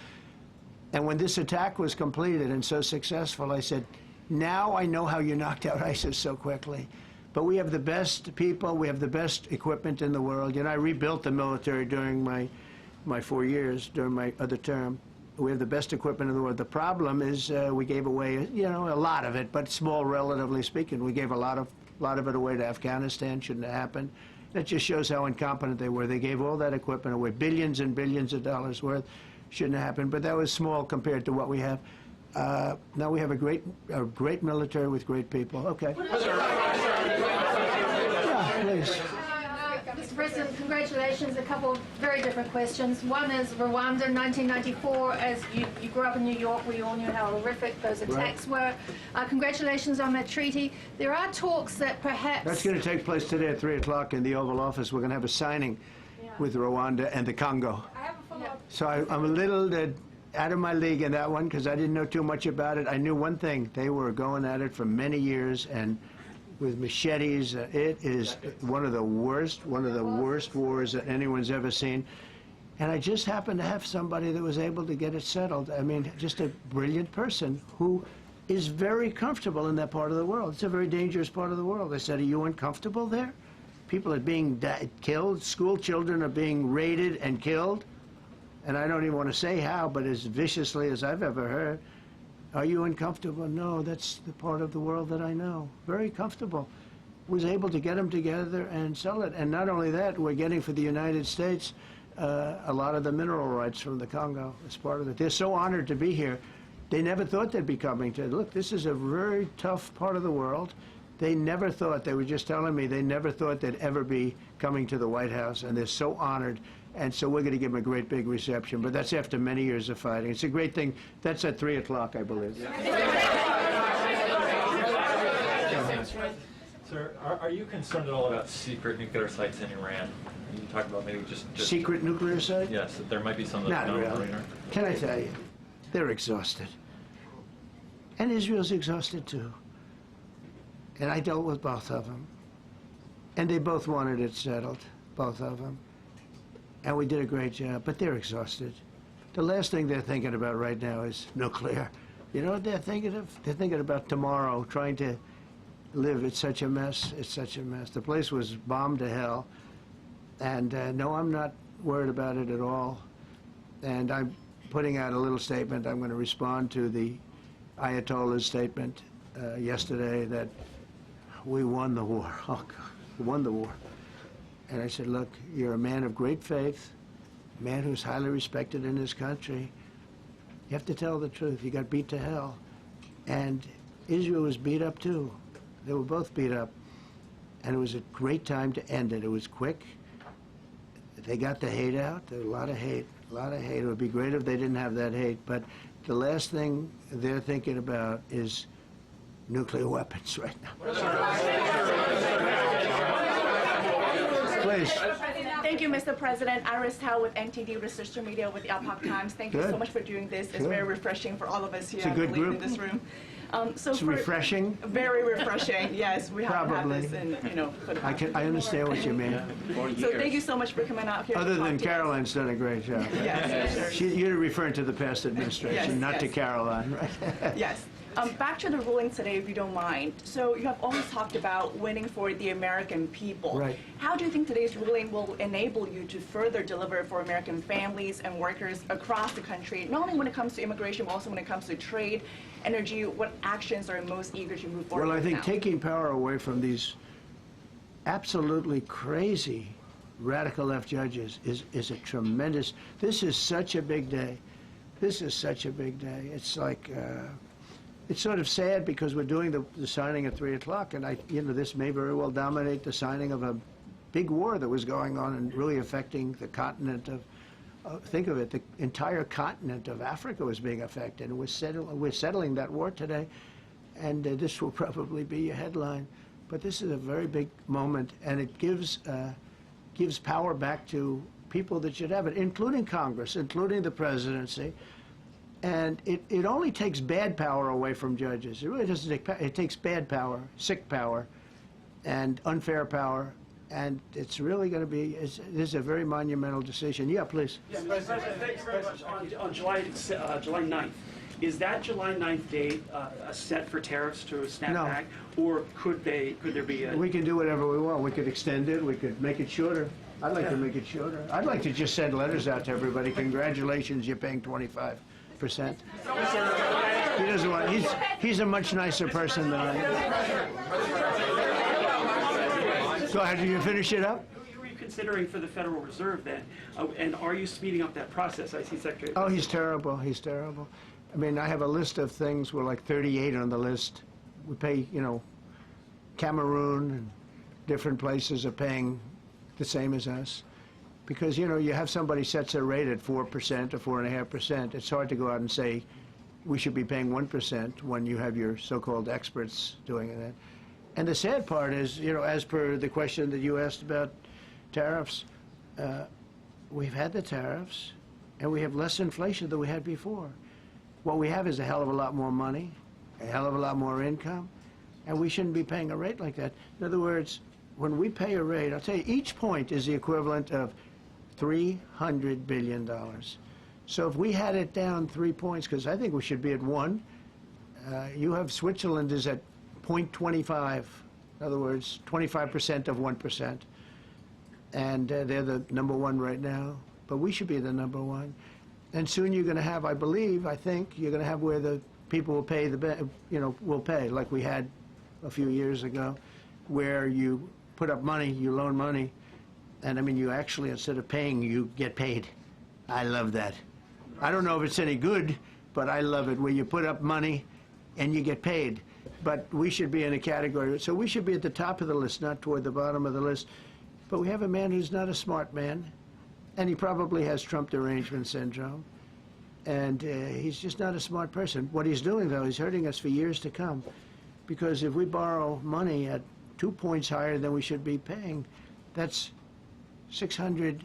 A: And when this attack was completed and so successful, I said, now I know how you knocked out ISIS so quickly. But we have the best people, we have the best equipment in the world. You know, I rebuilt the military during my 4 years, during my other term. We have the best equipment in the world. The problem is we gave away, you know, a lot of it, but small, relatively speaking. We gave a lot of it away to Afghanistan. Shouldn't have happened. That just shows how incompetent they were. They gave all that equipment away, billions and billions of dollars worth. Shouldn't have happened, but that was small compared to what we have. Now we have a great military with great people. Okay. Yeah, please.
S: Mr. President, congratulations. A couple of very different questions. One is Rwanda, 1994. As you grew up in New York, we all knew how horrific those attacks were. Congratulations on that treaty. There are talks that perhaps...
A: That's going to take place today at 3 o'clock in the Oval Office. We're going to have a signing with Rwanda and the Congo.
S: I have a follow-up.
A: So I'm a little out of my league in that one because I didn't know too much about it. I knew one thing. They were going at it for many years and with machetes. It is one of the worst wars that anyone's ever seen. And I just happened to have somebody that was able to get it settled. I mean, just a brilliant person who is very comfortable in that part of the world. It's a very dangerous part of the world. I said, are you uncomfortable there? People are being killed. School children are being raided and killed. And I don't even want to say how, but as viciously as I've ever heard. Are you uncomfortable? No, that's the part of the world that I know. Very comfortable. Was able to get them together and sell it. And not only that, we're getting for the United States a lot of the mineral rights from the Congo as part of it. They're so honored to be here. They never thought they'd be coming to. Look, this is a very tough part of the world. They never thought, they were just telling me, they never thought they'd ever be coming to the White House, and they're so honored. And so we're going to give them a great big reception, but that's after many years of fighting. It's a great thing. That's at 3 o'clock, I believe.
W: Sir, are you concerned at all about secret nuclear sites in Iran? You talk about maybe just
A: secret nuclear sites?
W: Yes, that there might be some that's
A: Not
W: known
A: really. Can I tell you, they're exhausted. And Israel's exhausted too. And I dealt with both of them. And they both wanted it settled, both of them. And we did a great job, but they're exhausted. The last thing they're thinking about right now is nuclear. You know what they're thinking of? They're thinking about tomorrow, trying to live. It's such a mess. It's such a mess. The place was bombed to hell. And no, I'm not worried about it at all. And I'm putting out a little statement. I'm going to respond to the Ayatollah's statement yesterday that we won the war. Oh, God, we won the war. And I said, look, you're a man of great faith, a man who's highly respected in his country. You have to tell the truth. You got beat to hell. And Israel was beat up too. They were both beat up. And it was a great time to end it. It was quick. They got the hate out. There was a lot of hate, a lot of hate. It would be great if they didn't have that hate. But the last thing they're thinking about is nuclear weapons right now. Please.
D: Thank you, Mr. President. Iris Howe with NTD Research Media with the Epoch Times. Thank you
A: Good.
D: so much for doing this. It's
A: Good.
D: very refreshing for all of us here,
A: It's a
D: I
A: good
D: believe,
A: group.
D: in this room.
A: It's refreshing.
D: Very refreshing. Yes, we haven't had
A: Probably.
D: this in, for the past
A: I understand what you mean.
D: So thank you so much for coming out here.
A: Other
D: to talk
A: than
D: to us.
A: Caroline's done a great job.
D: Yes, sure.
A: You're referring to the past administration,
D: Yes,
A: not to
D: yes.
A: Caroline, right?
D: Yes. Back to the ruling today, if you don't mind. So you have always talked about winning for the American people.
A: Right.
D: How do you think today's ruling will enable you to further deliver for American families and workers across the country, not only when it comes to immigration, but also when it comes to trade, energy? What actions are you most eager to move forward
A: Well, I
D: with
A: think
D: now?
A: taking power away from these absolutely crazy radical left judges is a tremendous, this is such a big day. This is such a big day. It's like, it's sort of sad because we're doing the signing at 3 o'clock, and this may very well dominate the signing of a big war that was going on and really affecting the continent of, think of it, the entire continent of Africa was being affected. And we're settling that war today, and this will probably be a headline. But this is a very big moment, and it gives power back to people that should have it, including Congress, including the presidency. And it only takes bad power away from judges. It really doesn't take power. It takes bad power, sick power, and unfair power. And it's really going to be, this is a very monumental decision. Yeah, please.
E: Yeah, President, thank you very much. On July 9th, is that July 9th date set for tariffs to snap
A: No.
E: back? Or could there be a...
A: We can do whatever we want. We could extend it. We could make it shorter. I'd like to make it shorter. I'd like to just send letters out to everybody. Congratulations, you're paying 25%. He doesn't want. He's a much nicer person than I am. Go ahead. Did you finish it up?
E: Who are you considering for the Federal Reserve then? And are you speeding up that process? I see Secretary...
A: Oh, he's terrible. He's terrible. I mean, I have a list of things. We're like 38 on the list. We pay, Cameroon and different places are paying the same as us. Because, you have somebody sets a rate at 4% or 4.5%. It's hard to go out and say we should be paying 1% when you have your so-called experts doing that. And the sad part is, as per the question that you asked about tariffs, we've had the tariffs, and we have less inflation than we had before. What we have is a hell of a lot more money, a hell of a lot more income, and we shouldn't be paying a rate like that. In other words, when we pay a rate, I'll tell you, each point is the equivalent of $300 billion. So if we had it down 3 points, because I think we should be at 1, you have Switzerland is at 0.25, in other words, 25% of 1%. And they're the number 1 right now, but we should be the number 1. And soon you're going to have, I think, you're going to have where the people will pay will pay, like we had a few years ago, where you put up money, you loan money, and I mean, you actually, instead of paying, you get paid. I love that. I don't know if it's any good, but I love it, where you put up money and you get paid. But we should be in a category, so we should be at the top of the list, not toward the bottom of the list. But we have a man who's not a smart man, and he probably has Trump derangement syndrome. And he's just not a smart person. What he's doing, though, he's hurting us for years to come. Because if we borrow money at 2 points higher than we should be paying, that's $600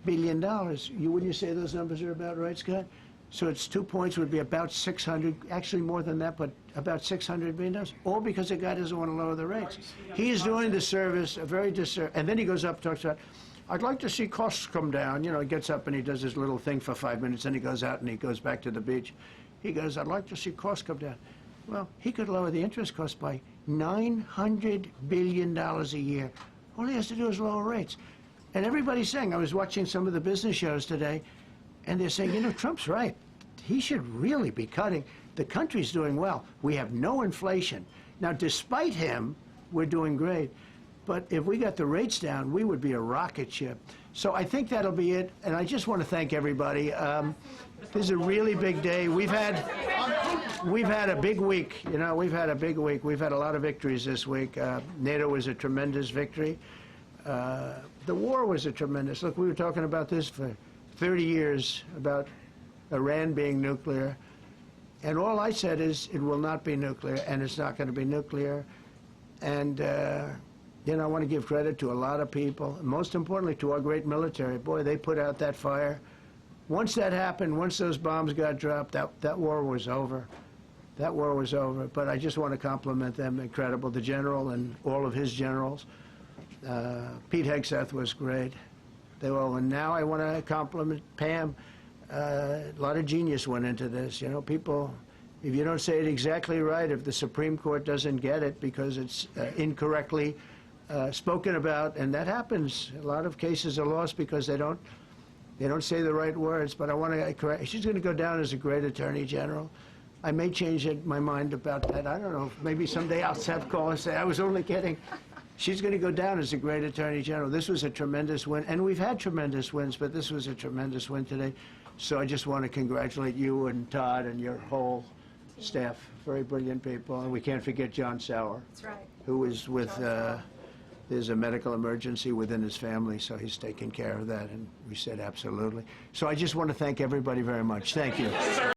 A: billion. Wouldn't you say those numbers are about right, Scott? So it's 2 points would be about 600, actually more than that, but about $600 billion, all because the guy doesn't want to lower the rates. He is doing the service, a very disservice, and then he goes up and talks about, I'd like to see costs come down. He gets up and he does his little thing for 5 minutes, then he goes out and he goes back to the beach. He goes, I'd like to see costs come down. Well, he could lower the interest cost by $900 billion a year. All he has to do is lower rates. And everybody's saying, I was watching some of the business shows today, and they're saying, Trump's right. He should really be cutting. The country's doing well. We have no inflation. Now, despite him, we're doing great. But if we got the rates down, we would be a rocket ship. So I think that'll be it. And I just want to thank everybody. This is a really big day. We've had a big week. We've had a big week. We've had a lot of victories this week. NATO was a tremendous victory. The war was a tremendous. Look, we were talking about this for 30 years, about Iran being nuclear. And all I said is it will not be nuclear, and it's not going to be nuclear. And You know, I want to give credit to a lot of people, and most importantly to our great military. Boy, they put out that fire. Once that happened, once those bombs got dropped, that war was over. That war was over. But I just want to compliment them. Incredible. The general and all of his generals. Pete Hegseth was great. They all. And now I want to compliment Pam. A lot of genius went into this. You know, people, if you don't say it exactly right, if the Supreme Court doesn't get it because it's incorrectly spoken about, and that happens. A lot of cases are lost because they don't say the right words. But I want to correct. She's going to go down as a great attorney general. I may change my mind about that. I don't know. Maybe someday I'll have call and say I was only kidding. She's going to go down as a great attorney general. This was a tremendous win, and we've had tremendous wins, but this was a tremendous win today. So I just want to congratulate you and Todd and your whole staff. Very brilliant people, and we can't forget John Sauer.
P: That's right.
A: Who is with. There's a medical emergency within his family, so he's taking care of that, and we said absolutely. So I just want to thank everybody very much. Thank you.